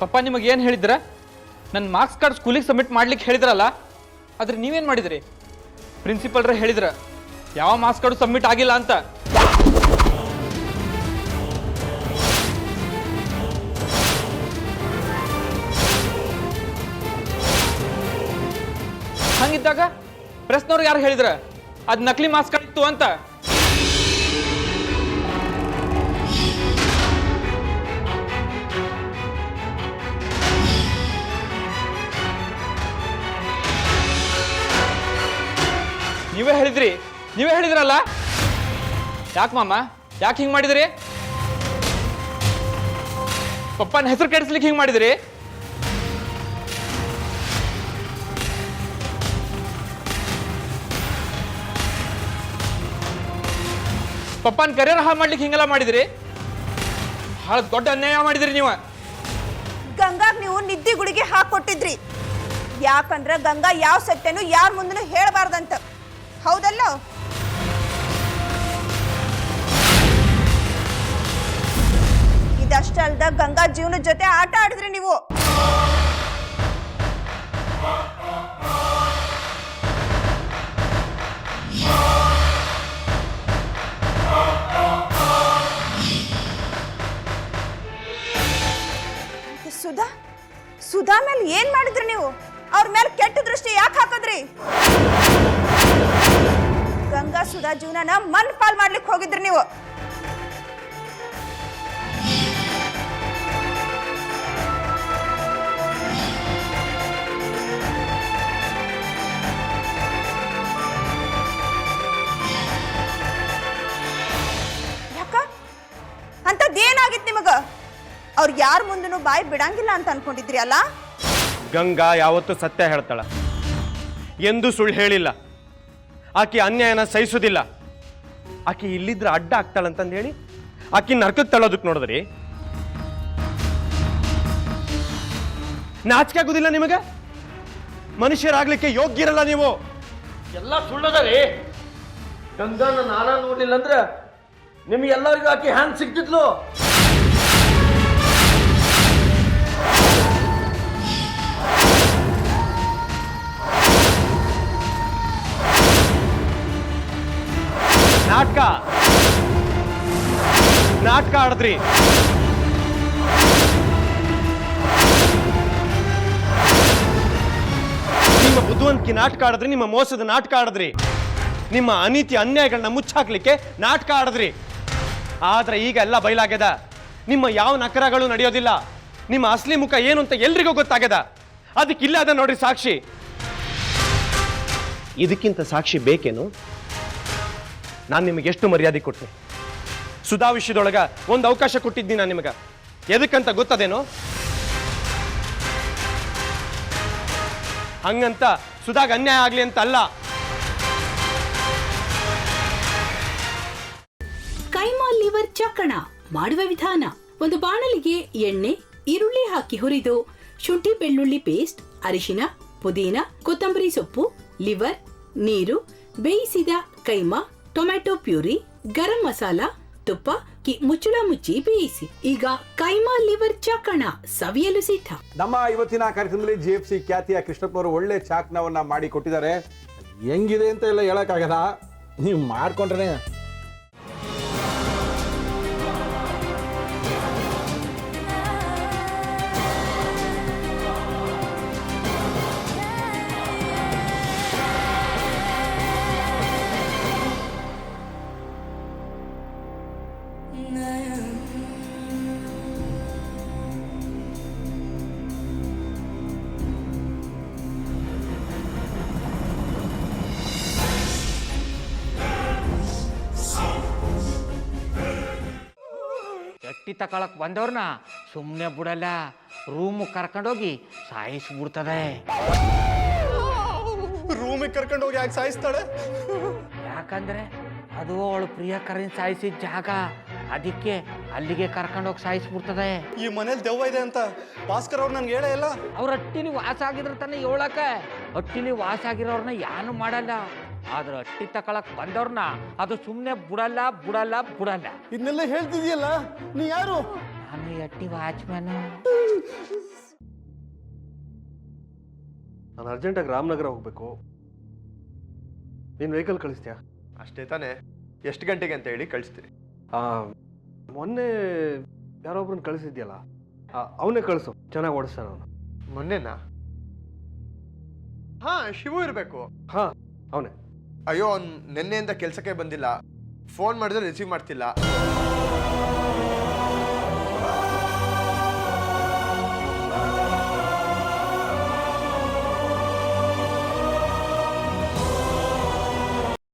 ಪಪ್ಪ ನಿಮಗೆ ಏನು ಹೇಳಿದ್ರ? ನನ್ನ ಮಾರ್ಕ್ಸ್ ಕಾರ್ಡ್ ಸ್ಕೂಲಿಗೆ ಸಬ್ಮಿಟ್ ಮಾಡ್ಲಿಕ್ಕೆ ಹೇಳಿದ್ರಲ್ಲ, ಆದ್ರೆ ನೀವೇನು ಮಾಡಿದ್ರಿ? ಪ್ರಿನ್ಸಿಪಲ್ರ ಹೇಳಿದ್ರ ಯಾವ ಮಾರ್ಕ್ಸ್ ಕಾರ್ಡು ಸಬ್ಮಿಟ್ ಆಗಿಲ್ಲ ಅಂತ. ಹಂಗಿದ್ದಾಗ ಪ್ರೆಸ್ನವ್ರಿಗೆ ಯಾರು ಹೇಳಿದ್ರ ಅದು ನಕಲಿ ಮಾರ್ಕ್ಸ್ ಕಾರ್ಡ್ ಇತ್ತು ಅಂತ? ನೀವೇ ಹೇಳಿದ್ರಲ್ಲ. ಯಾಕೆ ಮಾಮ, ಯಾಕೆ ಹಿಂಗೆ ಮಾಡಿದ್ರಿ? ಪಪ್ಪನ ಹೆಸರು ಕೆಡಿಸ್ಲಿಕ್ಕೆ ಹಿಂಗೆ ಮಾಡಿದ್ರಿ? ಪಪ್ಪನ ಕರಿಯರ್ ಹಾಳು ಮಾಡ್ಲಿಕ್ಕೆ ಹಿಂಗೆಲ್ಲ ಮಾಡಿದ್ರಿ? ಬಹಳ ದೊಡ್ಡ ಅನ್ಯಾಯ ಮಾಡಿದ್ರಿ ನೀವು. ಗಂಗಾಗ್ ನೀವು ನಿದ್ದೆ ಗುಳಿಗೆ ಹಾಕೊಟ್ಟಿದ್ರಿ. ಯಾಕಂದ್ರ ಗಂಗಾ ಯಾವ ಸತ್ಯನೂ ಯಾರ ಮುಂದೂ ಹೇಳಬಾರ್ದಂತ. ಹೌದಲ್ಲ? ಇದಷ್ಟ ಅಲ್ದ ಗಂಗಾ ಜೀವನದ ಜೊತೆ ಆಟ ಆಡಿದ್ರಿ ನೀವು. ಸುಧಾ ಮೇಲೆ ಏನ್ ಮಾಡಿದ್ರಿ ನೀವು? ಅವ್ರ ಮೇಲೆ ಕೆಟ್ಟ ದೃಷ್ಟಿ ಯಾಕೆ ಹಾಕದ್ರಿ? ಗಂಗಾ ಸುಧಾ ಜೀವನನ ಮನ್ ಪಾಲ್ ಮಾಡ್ಲಿಕ್ಕೆ ಹೋಗಿದ್ರಿ ನೀವು. ಯಾಕ ಅಂತದ್ದೇನಾಗಿತ್ತು ನಿಮಗ? ಅವ್ರು ಯಾರ ಮುಂದೂ ಬಾಯಿ ಬಿಡಂಗಿಲ್ಲ ಅಂತ ಅನ್ಕೊಂಡಿದ್ರಿ ಅಲ್ಲ? ಗಂಗಾ ಯಾವತ್ತೂ ಸತ್ಯ ಹೇಳ್ತಾಳ, ಎಂದು ಸುಳ್ಳು ಹೇಳಿಲ್ಲ. ಆಕೆ ಅನ್ಯಾಯನ ಸಹಿಸೋದಿಲ್ಲ. ಆಕೆ ಇಲ್ಲಿದ್ರೆ ಅಡ್ಡ ಆಗ್ತಾಳಂತಂದು ಹೇಳಿ ಆಕೆ ನರ್ಕಕ್ಕೆ ತಳ್ಳೋದಕ್ಕೆ ನೋಡಿದ್ರಿ. ನಾಚಿಕೆ ಆಗುದಿಲ್ಲ ನಿಮಗೆ? ಮನುಷ್ಯರಾಗ್ಲಿಕ್ಕೆ ಯೋಗ್ಯರಲ್ಲ ನೀವು. ಎಲ್ಲ ಸುಳ್ಳದರಿ. ಗಂಗಾನ ನಾನ ನೋಡ್ಲಿಲ್ಲ ಅಂದ್ರೆ ನಿಮ್ಗೆಲ್ಲರಿಗೂ ಆಕೆ ಹ್ಯಾಂಗ್ ಸಿಗ್ತಿದ್ಲು? ನಾಟಕ ಆಡಿದ್ರಿ. ನಿಮ್ಮ ಬುದ್ಧಿವಂತಿಕೆ ನಾಟಕ ಆಡಿದ್ರಿ, ನಿಮ್ಮ ಮೋಸದ ನಾಟಕ ಆಡಿದ್ರಿ, ನಿಮ್ಮ ಅನೀತಿ ಅನ್ಯಾಯಗಳನ್ನ ಮುಚ್ಚಾಕ್ಲಿಕ್ಕೆ ನಾಟಕ ಆಡಿದ್ರಿ. ಆದ್ರೆ ಈಗ ಎಲ್ಲ ಬಯಲಾಗ್ಯದ. ನಿಮ್ಮ ಯಾವ ನಕರಗಳು ನಡೆಯೋದಿಲ್ಲ. ನಿಮ್ಮ ಅಸಲಿ ಮುಖ ಏನು ಅಂತ ಎಲ್ರಿಗೂ ಗೊತ್ತಾಗ್ಯದ. ಅದಕ್ಕಿಲ್ಲ ಅದ ನೋಡ್ರಿ ಸಾಕ್ಷಿ. ಇದಕ್ಕಿಂತ ಸಾಕ್ಷಿ ಬೇಕೇನು? ನಾನು ನಿಮಗೆ ಎಷ್ಟು ಮರ್ಯಾದೆ ಕೊಟ್ಟೆ. ಸುಧಾ ವಿಷಯದೊಳಗ ಒಂದು ಅವಕಾಶ ಕೊಟ್ಟಿದ್ದೀನಿ ನಾನು ನಿಮಗೆ. ಎದಕ್ಕಂತ ಗೊತ್ತದೇನೋ? ಹಂಗಂತ ಸುಧಾಗ ಅನ್ಯಾಯ ಆಗ್ಲಿ ಅಂತ ಅಲ್ಲ. ಕೈಮಾ ಲಿವರ್ ಚಕ್ಕಣ ಮಾಡುವ ವಿಧಾನ: ಒಂದು ಬಾಣಲಿಗೆ ಎಣ್ಣೆ, ಈರುಳ್ಳಿ ಹಾಕಿ ಹುರಿದು ಶುಂಠಿ ಬೆಳ್ಳುಳ್ಳಿ ಪೇಸ್ಟ್, ಅರಿಶಿನ, ಪುದೀನ, ಕೊತ್ತಂಬರಿ ಸೊಪ್ಪು, ಲಿವರ್, ನೀರು, ಬೇಯಿಸಿದ ಕೈಮಾ, ಟೊಮ್ಯಾಟೊ ಪ್ಯೂರಿ, ಗರಂ ಮಸಾಲ, ತುಪ್ಪ ಮುಚ್ಚಳ ಮುಚ್ಚಿ ಬೇಯಿಸಿ. ಈಗ ಕೈಮಾ ಲಿವರ್ ಚಾಕಣ ಸವಿಯಲು ಸಿದ್ಧ. ನಮ್ಮ ಇವತ್ತಿನ ಕಾರ್ಯಕ್ರಮದಲ್ಲಿ GFC ಖ್ಯಾತಿಯ ಕೃಷ್ಣಪ್ಪನವರು ಒಳ್ಳೆ ಚಾಕ್ನವನ್ನ ಮಾಡಿ ಕೊಟ್ಟಿದ್ದಾರೆ. ಹೆಂಗಿದೆ ಅಂತ ಎಲ್ಲ ಹೇಳಕ್ಕಾಗಲ್ಲ, ನೀವು ಮಾಡ್ಕೊಂಡ್ರೆ. ಎಟ್ಟಿ ತಕೊಳಕ್ ಬಂದವ್ರನ್ನ ಸುಮ್ಮನೆ ಬಿಡಲ್ಲ, ರೂಮ್ ಕರ್ಕೊಂಡೋಗಿ ಸಾಯಿಸ್ಬಿಡ್ತದೆ. ರೂಮಿಗೆ ಕರ್ಕೊಂಡೋಗಿ ಯಾಕೆ ಸಾಯಿಸ್ತಾಳೆ? ಯಾಕಂದ್ರೆ ಅದು ಅವಳು ಪ್ರಿಯಕರನ್ ಸಾಯಿಸಿದ ಜಾಗ. ಅದಕ್ಕೆ ಅಲ್ಲಿಗೆ ಕರ್ಕೊಂಡೋಗಿ ಸಾಯಿಸ್ಬಿಡ್ತದೆ. ಈ ಮನೇಲಿ ದೆವ್ವ ಇದೆ ಅಂತ ಭಾಸ್ಕರ್ ಅವ್ರು ನನ್ಗೆ ಹೇಳೇ ಇಲ್ಲ. ಅವ್ರ ಹಟ್ಟಿಲಿ ವಾಸ ಆಗಿದ್ರ ತಾನೆ ಹೇಳಕ. ಹಟ್ಟಿಲಿ ವಾಸ ಆಗಿರೋರ್ನ ಯಾನು ಮಾಡಲ್ಲ, ಆದ್ರೆ ಹಟ್ಟಿ ತಕೊಳಕ್ ಬಂದವ್ರನ್ನ ಅದು ಸುಮ್ಮನೆ ಬಿಡಲ್ಲ ಬಿಡಲ್ಲ ಬಿಡಲ್ಲ. ಇದನ್ನೆಲ್ಲ ಹೇಳ್ತಿದ್ಯಲ್ಲ, ನೀ ಯಾರು? ನಾನು ಹಟ್ಟಿ ವಾಚ್ಮ್ಯಾನು. ನಾನು ಅರ್ಜೆಂಟಾಗಿ ರಾಮನಗರ ಹೋಗಬೇಕು. ನೀನು ವೆಹಿಕಲ್ ಕಳಿಸ್ತೀಯಾ? ಅಷ್ಟೇ ತಾನೇ? ಎಷ್ಟು ಗಂಟೆಗೆ ಅಂತ ಹೇಳಿ ಕಳಿಸ್ತೀರಿ. ಮೊನ್ನೆ ಯಾರೊಬ್ರನ್ನ ಕಳಿಸಿದ್ಯಲ್ಲ, ಅವನೇ ಕಳಿಸು, ಚೆನ್ನಾಗಿ ಓಡಿಸ್ತಾನೆ ಅವನು. ಮೊನ್ನೆನಾ? ಹಾ, ಶಿವು ಇರಬೇಕು. ಹಾಂ, ಅವನೇ. ಅಯ್ಯೋ, ಅವ್ನು ನಿನ್ನೆಯಿಂದ ಕೆಲಸಕ್ಕೆ ಬಂದಿಲ್ಲ. ಫೋನ್ ಮಾಡಿದ್ರೆ ರಿಸೀವ್ ಮಾಡ್ತಿಲ್ಲ.